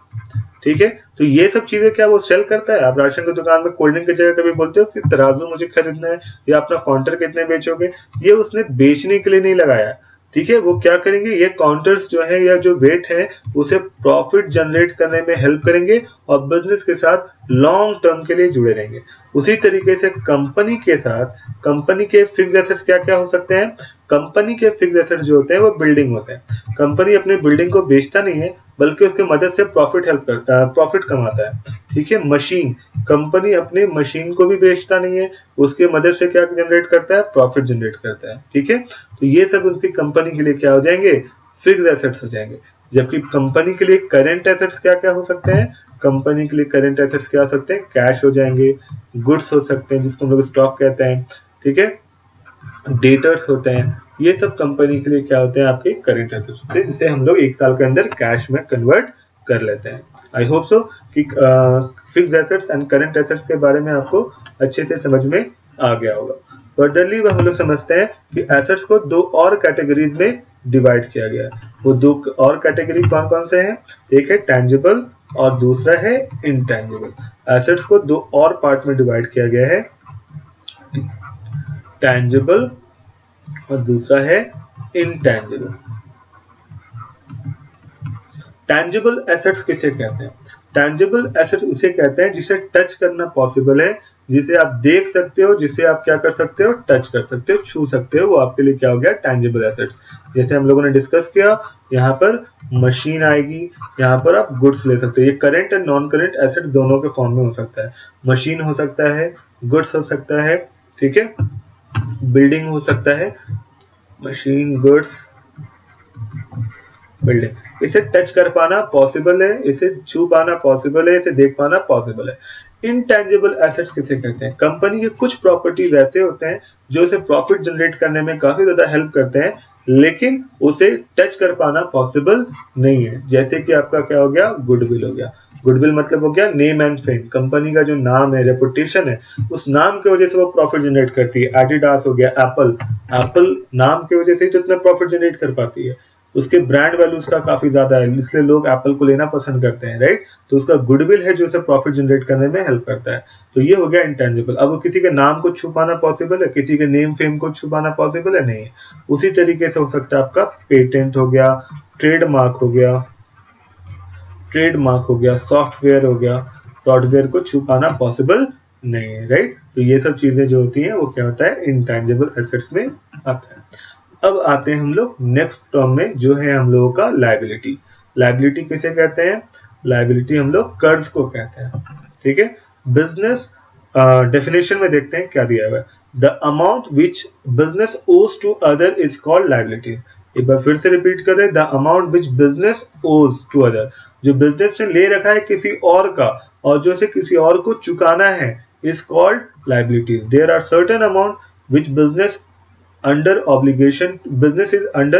ठीक है। तो ये सब चीजें क्या वो सेल करता है? आप राशन की दुकान में कोल्ड ड्रिंक की जगह कभी बोलते हो कि तराजू मुझे खरीदना है या अपना काउंटर कितने बेचोगे? ये उसने बेचने के लिए नहीं लगाया, ठीक है। वो क्या करेंगे, ये काउंटर्स जो है या जो वेट है उसे प्रॉफिट जनरेट करने में हेल्प करेंगे और बिजनेस के साथ लॉन्ग टर्म के लिए जुड़े रहेंगे। उसी तरीके से कंपनी के साथ, कंपनी के फिक्स्ड एसेट्स क्या क्या हो सकते हैं? कंपनी के फिक्स्ड एसेट्स जो होते हैं वो बिल्डिंग होते हैं। कंपनी अपनी बिल्डिंग को बेचता नहीं है बल्कि उसके मदद से प्रॉफिट कमाता है, ठीक है। मशीन, कंपनी अपने मशीन को भी बेचता नहीं है, उसके मदद से क्या जनरेट करता है, प्रॉफिट जनरेट करता है, ठीक है। तो ये सब उनकी कंपनी के लिए क्या हो जाएंगे, फिक्स्ड एसेट्स हो जाएंगे। जबकि कंपनी के लिए करेंट एसेट्स क्या क्या हो सकते हैं? कंपनी के लिए करेंट एसेट्स क्या हो सकते हैं? कैश हो जाएंगे, गुड्स हो सकते हैं जिसको हम लोग स्टॉक कहते हैं, ठीक है, डेटर्स होते हैं। ये सब कंपनी के लिए क्या होते हैं, आपके करेंट एसेट्स होते हैं, जिसे हम लोग एक साल के अंदर कैश में कन्वर्ट कर लेते हैं। आई होप सो कि fixed assets and current assets के बारे में आपको अच्छे से समझ में आ गया होगा। फर्दरली हम लोग समझते हैं कि एसेट्स को दो और कैटेगरीज में डिवाइड किया गया है। वो दो और कैटेगरी कौन कौन से हैं? एक है टैंजिबल और दूसरा है इनटैंजिबल। एसेट्स को दो और पार्ट में डिवाइड किया गया है, टैंजिबल और दूसरा है इनटैंजिबल। टैंजिबल एसेट्स किसे कहते हैं? टैंजिबल एसेट उसे कहते हैं जिसे टच करना पॉसिबल है, जिसे आप देख सकते हो, जिसे आप क्या कर सकते हो, टच कर सकते हो, छू सकते हो, वो आपके लिए क्या हो गया, टैंजिबल एसेट्स। जैसे हम लोगों ने डिस्कस किया, यहाँ पर मशीन आएगी, यहाँ पर आप गुड्स ले सकते हो। ये current and non current assets दोनों के फॉर्म में हो सकता है। मशीन हो सकता है, गुड्स हो सकता है, ठीक है, बिल्डिंग हो सकता है, मशीन, गुड्स, बिल्डिंग। इसे टच कर पाना पॉसिबल है, इसे छू पाना पॉसिबल है, इसे देख पाना पॉसिबल है। इनटैंजिबल एसेट्स किसे कहते हैं? कंपनी के कुछ प्रॉपर्टीज ऐसे होते हैं जो उसे प्रॉफिट जनरेट करने में काफी ज्यादा हेल्प करते हैं, लेकिन उसे टच कर पाना पॉसिबल नहीं है। जैसे कि आपका क्या हो गया, गुडविल हो गया। गुडविल मतलब हो गया नेम एंड फेम, कंपनी का जो नाम है, रेपुटेशन है, उस नाम की वजह से वो प्रॉफिट जनरेट करती है। एडिडास हो गया, एप्पल, एप्पल नाम की वजह से ही तो इतना प्रॉफिट जनरेट कर पाती है, उसके ब्रांड वैल्यू उसका काफी ज्यादा है, इसलिए लोग एप्पल को लेना पसंद करते हैं, राइट। तो उसका गुडविल है जो उसे प्रॉफिट जनरेट करने में हेल्प करता है। तो ये हो गया इंटेंजिबल। अब वो किसी के नाम को छुपाना पॉसिबल है, किसी के नेम फेम को छुपाना पॉसिबल है, नहीं है। उसी तरीके से हो सकता है आपका पेटेंट हो गया, ट्रेडमार्क हो गया, सॉफ्टवेयर हो गया, सॉफ्टवेयर को छुपाना पॉसिबल नहीं है, राइट। तो ये सब चीजें जो होती हैं वो क्या होता है, इंटेंजिबल एसेट्स में आता है। अब आते हैं हम लोग नेक्स्ट टर्म में, जो है हम लोगों का लायबिलिटी। लायबिलिटी किसे कहते हैं? लायबिलिटी हम लोग कर्ज को कहते हैं, ठीक है। बिजनेस डेफिनेशन में देखते हैं क्या दिया हुआ है। The amount which business owes to other is called liabilities. एक बार फिर से रिपीट कर रहे हैं, the amount which business owes to other, जो बिजनेस ने ले रखा है किसी और का और जो उसे किसी और को चुकाना है, is called liabilities. There are certain amount which business is under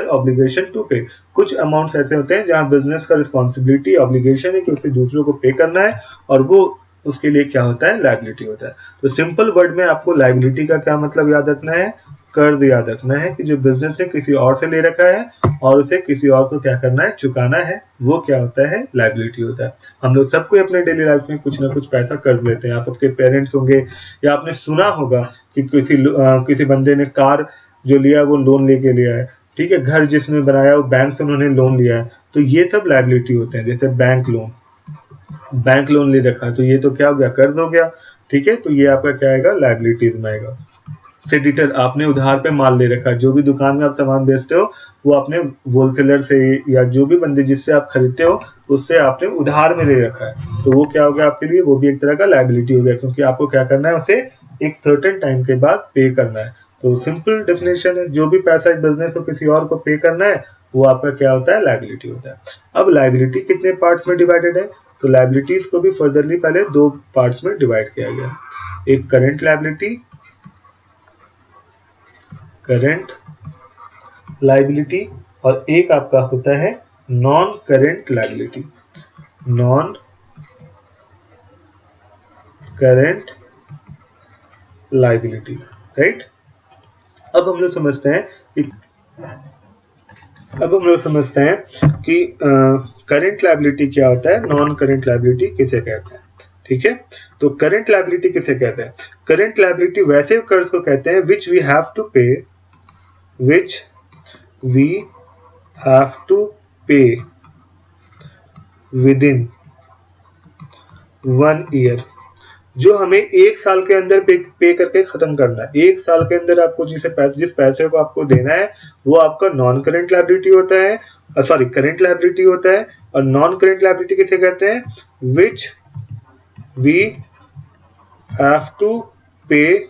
obligation to pay. कुछ अमाउंट्स ऐसे होते हैं जहां बिजनेस का रिस्पॉन्सिबिलिटी, ऑब्लिगेशन है कि उसे दूसरों को पे करना है, और वो उसके लिए क्या होता है, लायबिलिटी होता है। तो सिंपल वर्ड में आपको लायबिलिटी का क्या मतलब याद रखना है, कर्ज याद रखना है कि जो बिजनेस ने किसी और से ले रखा है और उसे किसी और को क्या करना है, चुकाना है, वो क्या होता है, लायबिलिटी होता है। हम लोग सबको अपने डेली लाइफ में कुछ ना कुछ पैसा कर्ज लेते हैं। आप आपके पेरेंट्स होंगे या आपने सुना होगा कि किसी बंदे ने कार जो लिया वो लोन लेके लिया है, ठीक है, घर जिसने बनाया वो बैंक से उन्होंने लोन लिया है, तो ये सब लायबिलिटी होते हैं। जैसे बैंक लोन ले रखा है तो ये तो क्या हो गया, कर्ज हो गया, ठीक है, तो ये आपका क्या आएगा, लायबिलिटीज में आएगा। क्रेडिटर, आपने उधार पे माल ले रखा है, जो भी दुकान में आप सामान बेचते हो वो आपने होलसेलर से या जो भी बंदे जिससे आप खरीदते हो उससे आपने उधार में ले रखा है, तो वो क्या हो गया आपके लिए, वो भी एक तरह का लायबिलिटी हो गया, क्योंकि आपको क्या करना है, उसे एक सर्टेन टाइम के बाद पे करना है। तो सिंपल डेफिनेशन है, जो भी पैसा एक बिजनेस को किसी और को पे करना है वो आपका क्या होता है, लायबिलिटी होता है। अब लायबिलिटी कितने पार्ट्स में डिवाइडेड है, तो लायबिलिटीज को भी फर्दरली पहले दो पार्ट्स में डिवाइड किया गया, एक करंट लायबिलिटी, करंट लायबिलिटी, और एक आपका होता है non current liability, non current liability, right. अब हम लोग समझते हैं कि करंट लायबिलिटी क्या होता है, नॉन करंट लायबिलिटी किसे कहते हैं, ठीक है। तो करंट लायबिलिटी किसे कहते हैं, करंट लायबिलिटी वैसे कर्ज को कहते हैं विच वी हैव टू पे विद इन 1 ईयर, जो हमें एक साल के अंदर पे करके खत्म करना है। एक साल के अंदर आपको जिस पैसे को आपको देना है वो आपका नॉन करंट लायबिलिटी होता है, सॉरी करंट लायबिलिटी होता है। और नॉन करंट लायबिलिटी किसे कहते हैं, विच वी हैव टू पे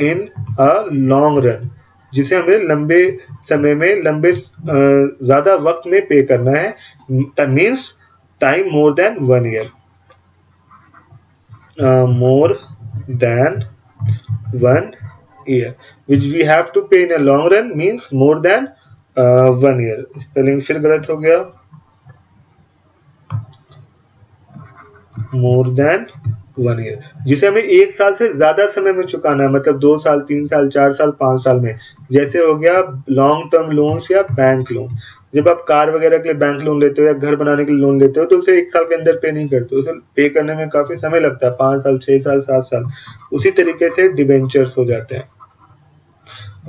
इन अ लॉन्ग रन, जिसे हमें लंबे समय में ज्यादा वक्त में पे करना है, means time more than 1 year, more than 1 year, which we have to pay in a long run means more than 1 year। Spelling फिर गलत हो गया, more than 1 ईयर, जिसे हमें एक साल से ज्यादा समय में चुकाना है, मतलब 2 साल 3 साल 4 साल 5 साल में। जैसे हो गया लॉन्ग टर्म लोन्स या बैंक लोन, जब आप कार वगैरह के लिए बैंक लोन लेते हो या घर बनाने के लिए लोन लेते हो तो उसे एक साल के अंदर पे नहीं करते, उसे पे करने में काफी समय लगता है, 5 साल 6 साल 7 साल। उसी तरीके से डिबेंचर्स हो जाते हैं।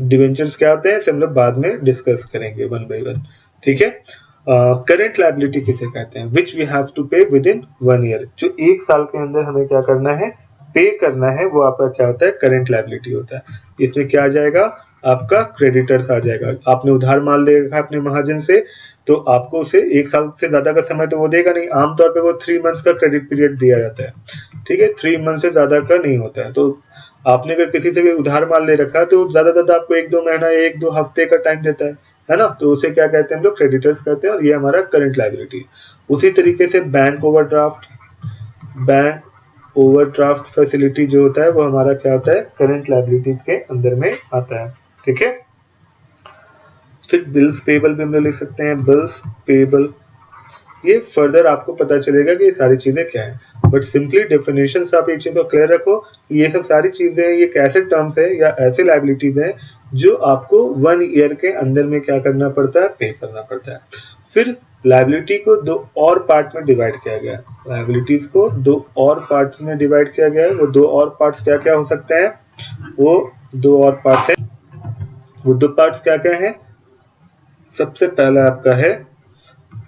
डिबेंचर्स क्या होते हैं हम लोग बाद में डिस्कस करेंगे वन बाय वन, ठीक है। करंट लायबिलिटी किसे कहते हैं, विच वी हैव टू पे विद इन 1 ईयर, जो एक साल के अंदर हमें क्या करना है, पे करना है, वो आपका क्या होता है, करंट लायबिलिटी होता है। इसमें क्या आ जाएगा, आपका क्रेडिटर्स आ जाएगा। आपने उधार माल ले रखा अपने महाजन से, तो आपको उसे एक साल से ज्यादा का समय तो वो देगा नहीं, आमतौर पे वो 3 मंथ्स का क्रेडिट पीरियड दिया जाता है, ठीक है, 3 मंथ से ज्यादा का नहीं होता है। तो आपने अगर किसी से भी उधार माल ले रखा है तो ज्यादा आपको 1-2 महीना 1-2 हफ्ते का टाइम देता है ना, तो उसे क्या कहते हैं हम लोग, क्रेडिटर्स कहते हैं, और ये हमारा करंट लायबिलिटी। उसी तरीके से बैंक ओवरड्राफ्ट फैसिलिटी जो होता है वो हमारा क्या होता है, करंट लायबिलिटीज के अंदर में आता है, ठीक है। फिर बिल्स पेबल भी हम लोग लिख सकते हैं, बिल्स पेबल, ये फर्दर आपको पता चलेगा कि ये सारी चीजें क्या है, बट सिंपली डेफिनेशन आप एक चीज को क्लियर रखो कि ये सब सारी चीजें, ये कैसे टर्म्स है या ऐसे लायबिलिटीज हैं जो आपको 1 ईयर के अंदर में क्या करना पड़ता है, पे करना पड़ता है। फिर लायबिलिटी को 2 और पार्ट में डिवाइड किया गया है, लायबिलिटीज को 2 और पार्ट में डिवाइड किया गया है। वो 2 और पार्ट्स क्या क्या हो सकते हैं, वो 2 और पार्ट्स हैं, वो 2 पार्ट्स क्या क्या हैं, सबसे पहला आपका है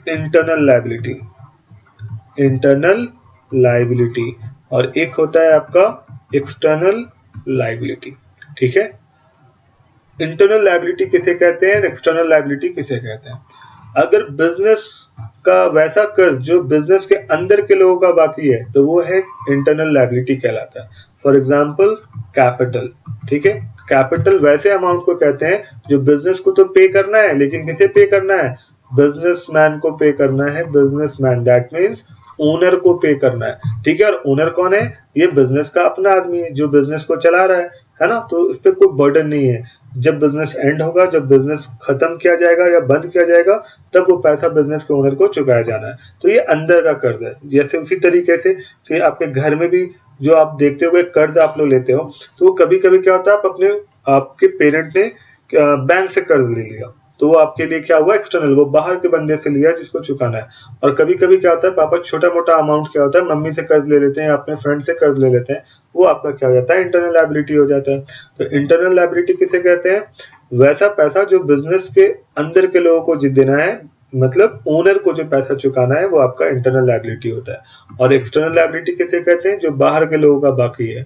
इंटरनल लायबिलिटी, और एक होता है आपका एक्सटर्नल लायबिलिटी, ठीक है। इंटरनल लायबिलिटी किसे कहते हैं, एक्सटर्नल लायबिलिटी किसे कहते हैं, अगर बिजनेस का वैसा कर्ज जो बिजनेस के अंदर के लोगों का बाकी है तो वो है इंटरनल लायबिलिटी कहलाता है। फॉर एग्जांपल कैपिटल, ठीक है, कैपिटल वैसे अमाउंट को कहते हैं जो बिजनेस को तो पे करना है, लेकिन किसे पे करना है, बिजनेसमैन को पे करना है, बिजनेसमैन दैट मीन्स ओनर को पे करना है, ठीक है। और ओनर कौन है, ये बिजनेस का अपना आदमी है जो बिजनेस को चला रहा है ना, तो इस पे कोई बर्डन नहीं है। जब बिजनेस एंड होगा, जब बिजनेस खत्म किया जाएगा या बंद किया जाएगा, तब वो पैसा बिजनेस के ओनर को चुकाया जाना है, तो ये अंदर का कर्ज है। जैसे उसी तरीके से कि आपके घर में भी जो आप देखते हुए कर्ज आप लोग लेते हो, तो कभी कभी क्या होता है, आप अपने आपके पेरेंट ने बैंक से कर्ज ले लिया, तो वो आपके लिए क्या हुआ, एक्सटर्नल, वो बाहर के बंदे से लिया जिसको चुकाना है। और कभी कभी क्या होता है, पापा छोटा मोटा अमाउंट क्या होता है, मम्मी से कर्ज ले लेते हैं, अपने फ्रेंड से कर्ज ले लेते हैं, वो आपका क्या हो जाता है, इंटरनल लायबिलिटी हो जाता है। तो इंटरनल लायबिलिटी किसे कहते हैं, वैसा पैसा जो बिजनेस के अंदर के लोगों को देना है, मतलब ओनर को जो पैसा चुकाना है, वो आपका इंटरनल लायबिलिटी होता है। और एक्सटर्नल लायबिलिटी किसे कहते हैं, जो बाहर के लोगों का बाकी है,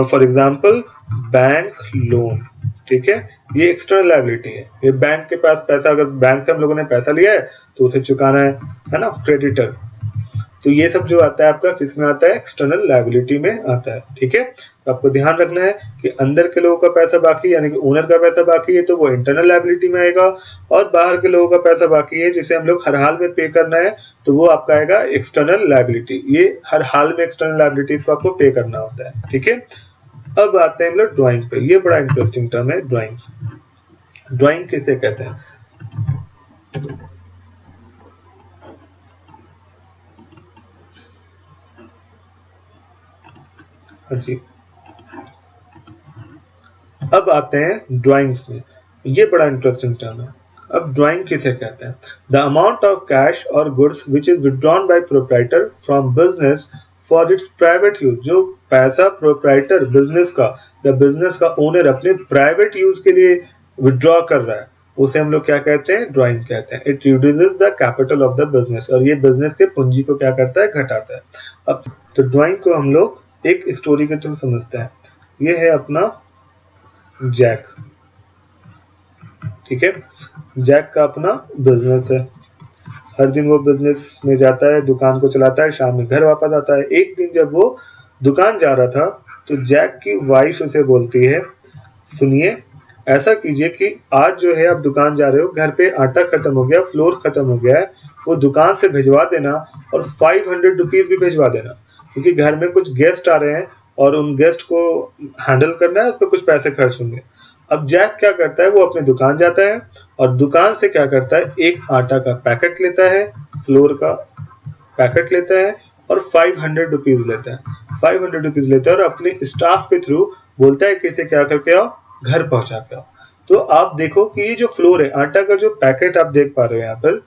फॉर एग्जाम्पल बैंक लोन, ठीक है, ये एक्सटर्नल लायबिलिटी है। ये बैंक के पास पैसा, अगर बैंक से हम लोगों ने पैसा लिया है तो उसे चुकाना है ना, क्रेडिटर। तो ये सब जो आता है आपका किसमें आता है, एक्सटर्नल लायबिलिटी में आता है, ठीक है। तो आपको ध्यान रखना है कि अंदर के लोगों का पैसा बाकी, यानी कि ओनर का पैसा बाकी है, तो वो इंटरनल लायबिलिटी में आएगा। और बाहर के लोगों का पैसा बाकी है, जिसे हम लोग हर हाल में पे करना है, तो वो आपका आएगा एक्सटर्नल लायबिलिटी। ये हर हाल में एक्सटर्नल लायबिलिटीज को आपको पे करना होता है, ठीक है। अब आते हैं हम लोग ड्राइंग पे। ये बड़ा इंटरेस्टिंग टर्म है, ड्राइंग। ड्राइंग किसे कहते हैं, हाँ जी। अब आते हैं ड्राइंग्स में। ये बड़ा इंटरेस्टिंग टर्म है। अब ड्राइंग किसे कहते हैं, द अमाउंट ऑफ कैश और goods which is withdrawn bye proprietor from business for its private use. जो पैसा प्रोप्राइटर बिजनेस का या बिजनेस का ओनर अपने प्राइवेट यूज के लिए विड्रॉ कर रहा है, उसे हम लोग क्या कहते हैं, ड्राइंग कहते हैं। It reduces the capital of the business, और ये बिजनेस के पूंजी को क्या करता है, घटाता है। अब तो ड्राइंग को हम लोग एक स्टोरी के थ्रू समझते हैं। ये है अपना जैक, ठीक है। जैक का अपना बिजनेस है, हर दिन वो बिजनेस में जाता है, दुकान को चलाता है, शाम में घर वापस आता है। एक दिन जब वो दुकान जा रहा था, तो जैक की वाइफ उसे बोलती है, सुनिए, ऐसा कीजिए कि आज जो है आप दुकान जा रहे हो, घर पे आटा खत्म हो गया, फ्लोर खत्म हो गया है, वो दुकान से भिजवा देना, और 500 रुपीज भी भिजवा देना, क्योंकि घर में कुछ गेस्ट आ रहे हैं और उन गेस्ट को हैंडल करना है, उस पर कुछ पैसे खर्च होंगे। अब जैक क्या करता है, वो अपनी दुकान जाता है और दुकान से क्या करता है, एक आटा का पैकेट लेता है, फ्लोर का पैकेट लेता है, और 500 रुपीज लेता है। 500 रुपीज लेता है और अपने स्टाफ के थ्रू बोलता है कि इसे क्या करके आओ, घर पहुंचा के आओ। तो आप देखो कि ये जो फ्लोर है, आटा का जो पैकेट आप देख पा रहे हो यहाँ पर,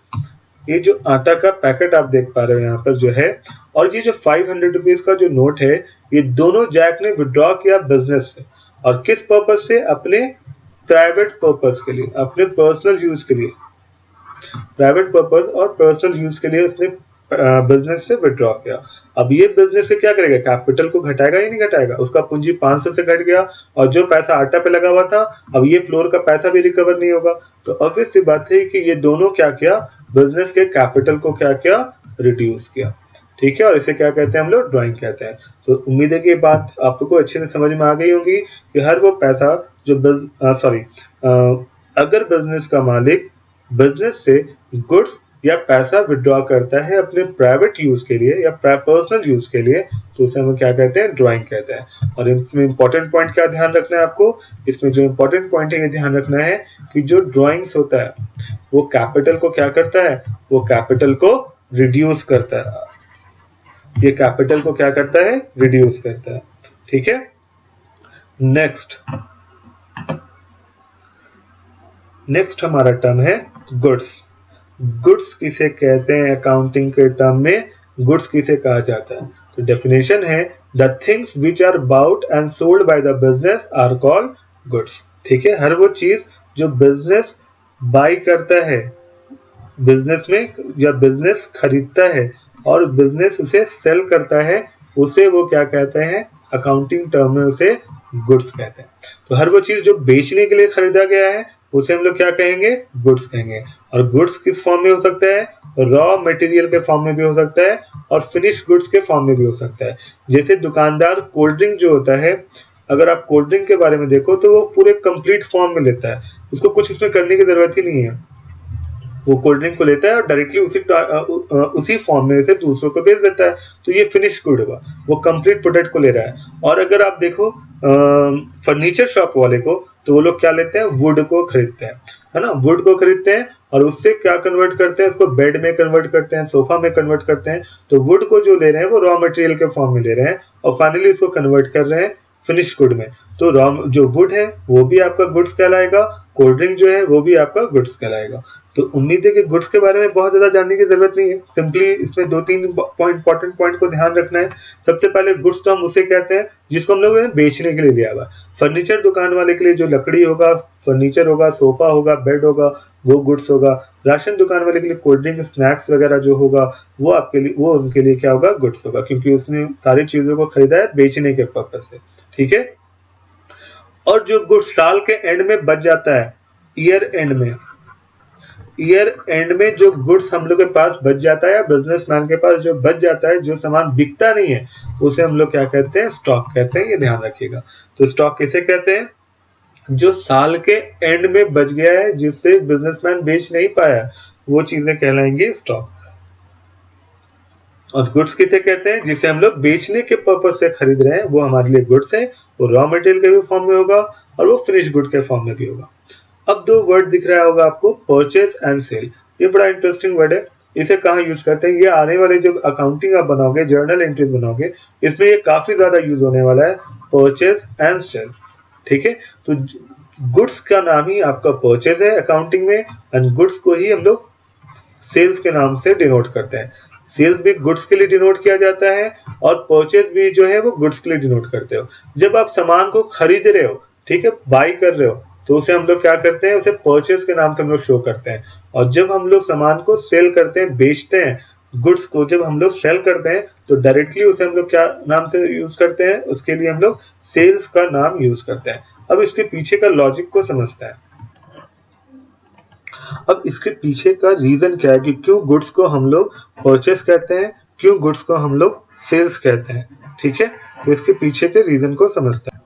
ये जो आटा का पैकेट आप देख पा रहे हो यहाँ पर जो है, और ये जो 500 रुपीज का जो नोट है, ये दोनों जैक ने विड्रॉ किया बिजनेस से। और किस पर्पज से, अपने प्राइवेट पर्पज के लिए, अपने पर्सनल यूज के लिए, प्राइवेट पर्पज और पर्सनल यूज के लिए उसने बिजनेस से विड्रॉ किया। अब ये बिजनेस से क्या करेगा, कैपिटल को घटाएगा या नहीं घटाएगा, उसका पूंजी 500 से घट गया, और जो पैसा आटा पे लगा हुआ था, अब ये फ्लोर का पैसा भी रिकवर नहीं होगा। तो ऑब्वियस सी बात है कि ये दोनों क्या किया, बिजनेस के कैपिटल को क्या किया, रिड्यूस किया, ठीक है। और इसे क्या कहते हैं हम लोग, ड्राइंग कहते हैं। तो उम्मीद है कि ये बात आपको अच्छे से समझ में आ गई होगी कि हर वो पैसा जो अगर बिजनेस का मालिक बिजनेस से गुड्स या पैसा विड्रॉ करता है अपने प्राइवेट यूज के लिए या पर्सनल यूज के लिए, तो उसे हम क्या कहते हैं, ड्राइंग कहते हैं। और इसमें इंपॉर्टेंट पॉइंट क्या ध्यान रखना है आपको, इसमें जो इंपॉर्टेंट पॉइंट है ये ध्यान रखना है कि जो ड्राइंग्स होता है वो कैपिटल को क्या करता है, वो कैपिटल को रिड्यूस करता है। ये कैपिटल को क्या करता है, रिड्यूस करता है, ठीक है। नेक्स्ट हमारा टर्म है गुड्स। गुड्स किसे कहते हैं, अकाउंटिंग के टर्म में गुड्स किसे कहा जाता है, तो डेफिनेशन है, the things which are bought and sold by the business are called goods, ठीक है। हर वो चीज जो बिजनेस बाई करता है, बिजनेस में, या बिजनेस खरीदता है और बिजनेस उसे सेल करता है, उसे वो क्या कहते हैं, अकाउंटिंग टर्म में उसे गुड्स कहते हैं। तो हर वो चीज जो बेचने के लिए खरीदा गया है, उसे हम लोग क्या कहेंगे, गुड्स कहेंगे। और गुड्स किस फॉर्म में हो सकता है, रॉ मटेरियल के फॉर्म में भी हो सकता है और फिनिश गुड्स के फॉर्म में भी हो सकता है। जैसे दुकानदार कोल्ड ड्रिंक जो होता है, अगर आप कोल्ड ड्रिंक के बारे में देखो तो वो पूरे कंप्लीट फॉर्म में लेता है, उसको कुछ इसमें करने की जरूरत ही नहीं है। वो कोल्ड ड्रिंक को लेता है और डायरेक्टली उसी फॉर्म में से दूसरों को बेच देता है, तो ये फिनिश गुड हुआ, वो कंप्लीट प्रोडक्ट को ले रहा है। और अगर आप देखो फर्नीचर शॉप वाले को, तो वो लोग क्या लेते हैं, वुड को खरीदते हैं, है ना, वुड को खरीदते हैं और उससे क्या कन्वर्ट करते हैं, उसको बेड में कन्वर्ट करते हैं, सोफा में कन्वर्ट करते हैं। तो वुड को जो ले रहे हैं वो रॉ मटेरियल के फॉर्म में ले रहे हैं और फाइनली इसको कन्वर्ट कर रहे हैं फिनिश गुड में। तो रॉ जो वुड है वो भी आपका गुड्स कहलाएगा, कोल्ड ड्रिंक जो है वो भी आपका गुड्स कहलाएगा। तो उम्मीद है कि गुड्स के बारे में बहुत ज्यादा जानने की जरूरत नहीं है, सिंपली इसमें 2-3 इंपॉर्टेंट पॉइंट को ध्यान रखना है। सबसे पहले गुड्स तो हम उसे कहते हैं जिसको हम लोग बेचने के लिए लिया हुआ। फर्नीचर दुकान वाले के लिए जो लकड़ी होगा, फर्नीचर होगा, सोफा होगा, बेड होगा, वो गुड्स होगा। राशन दुकान वाले के लिए कोल्ड ड्रिंक, स्नैक्स वगैरह जो होगा वो आपके लिए, वो उनके लिए क्या होगा, गुड्स होगा, क्योंकि उसने सारी चीजों को खरीदा है बेचने के पर्पज से। ठीक है। और जो गुड्स साल के एंड में बच जाता है, ईयर एंड में, ईयर एंड में जो गुड्स हम लोग के पास बच जाता है या बिजनेसमैन के पास जो बच जाता है, जो सामान बिकता नहीं है, उसे हम लोग क्या कहते हैं, स्टॉक कहते हैं। ये ध्यान रखिएगा। तो स्टॉक किसे कहते हैं, जो साल के एंड में बच गया है जिससे बिजनेसमैन बेच नहीं पाया, वो चीजें कहलाएंगी स्टॉक। और गुड्स किसे कहते हैं, जिसे हम लोग बेचने के पर्पज से खरीद रहे हैं, वो हमारे लिए गुड्स है। वो रॉ मटेरियल के भी फॉर्म में होगा और वो फिनिश गुड के फॉर्म में भी होगा। अब दो वर्ड दिख रहा होगा आपको, परचेज एंड सेल। ये बड़ा इंटरेस्टिंग वर्ड है। इसे कहाँ यूज करते हैं, ये आने वाले जब अकाउंटिंग आप बनाओगे, जर्नल एंट्रीज बनाओगे, इसमें ये काफी ज्यादा यूज होने वाला है, परचेज एंड सेल। ठीक है। तो गुड्स का नाम ही आपका परचेज है अकाउंटिंग में, एंड गुड्स को ही हम लोग सेल्स के नाम से डिनोट करते हैं। सेल्स भी गुड्स के लिए डिनोट किया जाता है और परचेज भी जो है वो गुड्स के लिए डिनोट करते हो। जब आप सामान को खरीद रहे हो, ठीक है, बाई कर रहे हो, तो उसे हम लोग क्या करते हैं, उसे परचेज के नाम से हम लोग शो करते हैं। और जब हम लोग सामान को सेल करते हैं, बेचते हैं, गुड्स को जब हम लोग सेल करते हैं, तो डायरेक्टली उसे हम लोग क्या नाम से यूज करते हैं, उसके लिए हम लोग सेल्स का नाम यूज करते हैं। अब इसके पीछे का लॉजिक को समझते हैं। अब इसके पीछे का रीजन क्या है कि क्यों गुड्स को हम लोग परचेस कहते हैं, क्यों गुड्स को हम लोग सेल्स कहते हैं। ठीक है। तो इसके पीछे के रीजन को समझते हैं।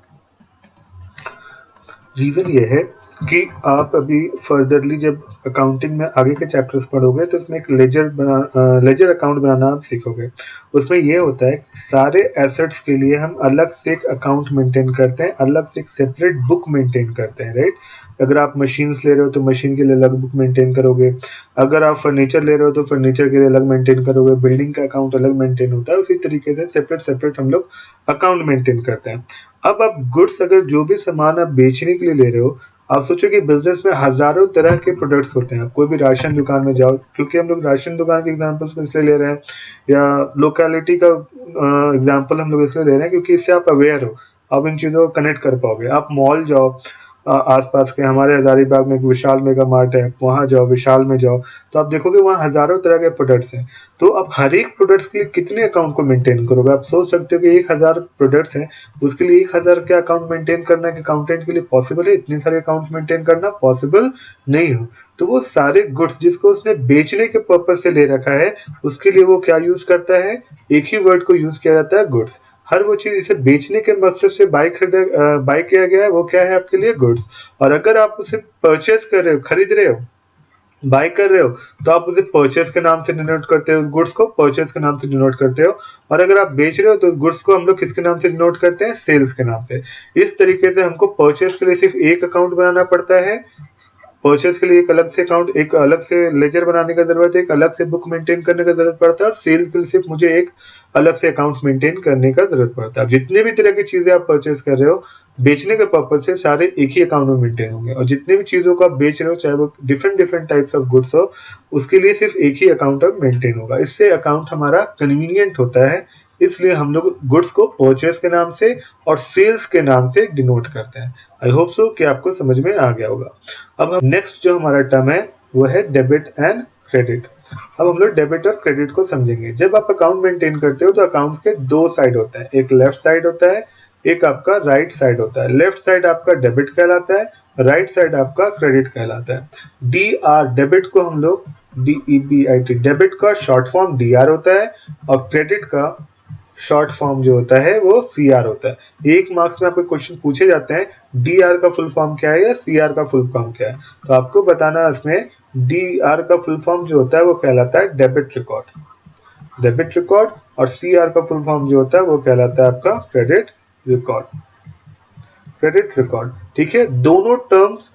रीजन ये है कि आप अभी फर्दरली जब अकाउंटिंग में आगे के चैप्टर्स पढ़ोगे तो उसमें एक लेजर अकाउंट बनाना आप सीखोगे। उसमें ये होता है सारे एसेट्स के लिए हम अलग से एक अकाउंट मेंटेन करते हैं, अलग से एक सेपरेट बुक मेंटेन करते हैं, राइट। अगर आप मशीन्स ले रहे हो तो मशीन के लिए अलग बुक मेंटेन करोगे, अगर आप फर्नीचर ले रहे हो तो फर्नीचर के लिए अलग मेंटेन करोगे, बिल्डिंग का अकाउंट अलग मेंटेन होता है। उसी तरीके से सेपरेट सेपरेट हम लोग अकाउंट मेंटेन करते हैं। अब आप गुड्स, अगर जो भी सामान आप बेचने के लिए ले रहे हो, आप सोचो कि बिजनेस में हजारों तरह के प्रोडक्ट्स होते हैं। आप कोई भी राशन दुकान में जाओ, क्योंकि हम लोग राशन दुकान के एग्जांपल्स को इसलिए ले रहे हैं, या लोकेलिटी का एग्जांपल हम लोग इसलिए ले रहे हैं क्योंकि इससे आप अवेयर हो, आप इन चीजों को कनेक्ट कर पाओगे। आप मॉल जाओ, आसपास के हमारे हजारीबाग में एक विशाल मेगा मार्ट है, वहां जाओ, विशाल में जाओ, तो आप देखोगे वहां हजारों तरह के प्रोडक्ट्स हैं। तो आप हर एक प्रोडक्ट्स के लिए कितने अकाउंट को मेंटेन करोगे। आप सोच सकते हो कि 1000 प्रोडक्ट्स हैं, उसके लिए 1000 के अकाउंट मेंटेन करना कि अकाउंटेंट के लिए पॉसिबल है, इतने सारे अकाउंट्स मेंटेन करना पॉसिबल नहीं हो। तो वो सारे गुड्स जिसको उसने बेचने के पर्पज से ले रखा है, उसके लिए वो क्या यूज करता है, एक ही वर्ड को यूज किया जाता है, गुड्स। हर वो चीज इसे बेचने के मकसद से बाय किया गया है, वो क्या है आपके लिए, गुड्स। और अगर आप उसे परचेस कर रहे हो, खरीद रहे हो, बाय कर रहे हो, तो आप उसे परचेस के नाम से डिनोट करते हो, गुड्स को परचेस के नाम से डिनोट करते हो। और अगर आप बेच रहे हो तो गुड्स को हम लोग किसके नाम से डिनोट करते हैं, सेल्स के नाम से। इस तरीके से हमको परचेस के लिए सिर्फ एक अकाउंट बनाना पड़ता है, परचेज के लिए एक अलग से अकाउंट, एक अलग से लेजर बनाने का जरूरत है, एक अलग से बुक मेंटेन करने का जरूरत पड़ता है, और सेल्स के लिए सिर्फ मुझे एक अलग से अकाउंट मेंटेन करने का जरूरत पड़ता है। जितने भी तरह की चीजें आप परचेज कर रहे हो बेचने के पर्पज से, सारे एक ही अकाउंट में मेंटेन होंगे। और जितने भी चीजों को आप बेच रहे हो, चाहे वो different different types of goods हो, उसके लिए सिर्फ एक ही अकाउंट अब मेंटेन होगा। इससे अकाउंट हमारा कन्वीनियंट होता है, इसलिए हम लोग गुड्स को परचेज के नाम से और सेल्स के नाम से डिनोट करते हैं। आई होप सो कि आपको समझ में आ गया होगा। अब हम नेक्स्ट जो हमारा टर्म है वो है डेबिट एंड क्रेडिट। अब हम लोग डेबिट और क्रेडिट को समझेंगे। जब आप अकाउंट मेंटेन करते हो तो अकाउंट्स के दो साइड होते हैं, एक लेफ्ट साइड होता है, एक आपका राइट साइड होता है। लेफ्ट साइड आपका डेबिट कहलाता है, राइट साइड आपका क्रेडिट कहलाता है। डी आर, डेबिट को हम लोग DEBIT, डेबिट का शॉर्ट फॉर्म DR होता है, और क्रेडिट का शॉर्ट फॉर्म जो होता है वो CR होता है। एक मार्क्स में आपको क्वेश्चन पूछे जाते हैं DR का फुल फॉर्म क्या है या CR का फुल फॉर्म क्या है, तो आपको बताना इसमें DR का फुल फॉर्म जो होता है वो कहलाता है डेबिट रिकॉर्ड, डेबिट रिकॉर्ड, और CR का फुल फॉर्म जो होता है वो कहलाता है आपका क्रेडिट रिकॉर्ड, क्रेडिट रिकॉर्ड। ठीक है। दोनों टर्म्स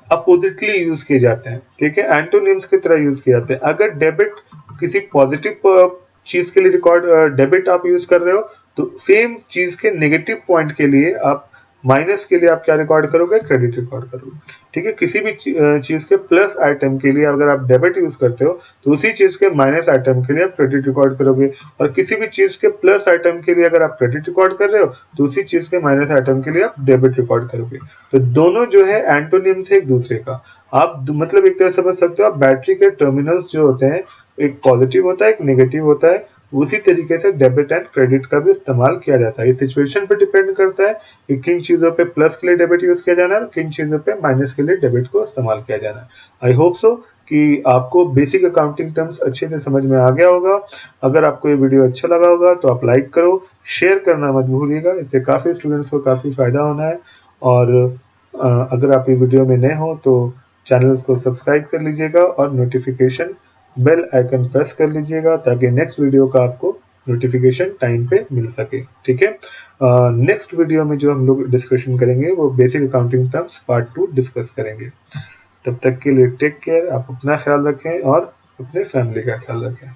अपोजिटली यूज किए जाते हैं, ठीक है, एंटोनिम्स की तरह यूज किए जाते हैं। अगर डेबिट किसी पॉजिटिव चीज के लिए रिकॉर्ड, डेबिट आप यूज कर रहे हो तो सेम चीज के नेगेटिव पॉइंट के लिए आप माइनस के लिए आप क्या रिकॉर्ड करोगे, क्रेडिट रिकॉर्ड करोगे। ठीक है, किसी भी चीज के प्लस आइटम के लिए अगर आप डेबिट यूज करते हो तो उसी चीज के माइनस आइटम के लिए आप क्रेडिट रिकॉर्ड करोगे, और किसी भी चीज के प्लस आइटम के लिए अगर आप क्रेडिट रिकॉर्ड कर रहे हो तो उसी चीज के माइनस आइटम के लिए आप डेबिट रिकॉर्ड करोगे। तो दोनों जो है एंटोनिम्स है एक दूसरे का। आप मतलब एक तरह से समझ सकते हो, आप बैटरी के टर्मिनल्स जो होते हैं, एक पॉजिटिव होता है एक नेगेटिव होता है, उसी तरीके से डेबिट एंड क्रेडिट का भी इस्तेमाल किया जाता है। ये सिचुएशन पे डिपेंड करता है कि किन चीजों पे प्लस के लिए डेबिट यूज किया जाना है और किन चीजों पे माइनस के लिए डेबिट को इस्तेमाल किया जाना है। आई होप सो कि आपको बेसिक अकाउंटिंग टर्म्स अच्छे से समझ में आ गया होगा। अगर आपको ये वीडियो अच्छा लगा होगा तो आप लाइक करो, शेयर करना मत भूलिएगा, इससे काफी स्टूडेंट्स को काफी फायदा होना है। और अगर आप ये वीडियो में नए हो तो चैनल को सब्सक्राइब कर लीजिएगा और नोटिफिकेशन बेल आइकन प्रेस कर लीजिएगा ताकि नेक्स्ट वीडियो का आपको नोटिफिकेशन टाइम पे मिल सके। ठीक है, नेक्स्ट वीडियो में जो हम लोग डिस्कशन करेंगे वो basic accounting terms part 2 discuss करेंगे। तब तक के लिए टेक केयर, आप अपना ख्याल रखें और अपने फैमिली का ख्याल रखें।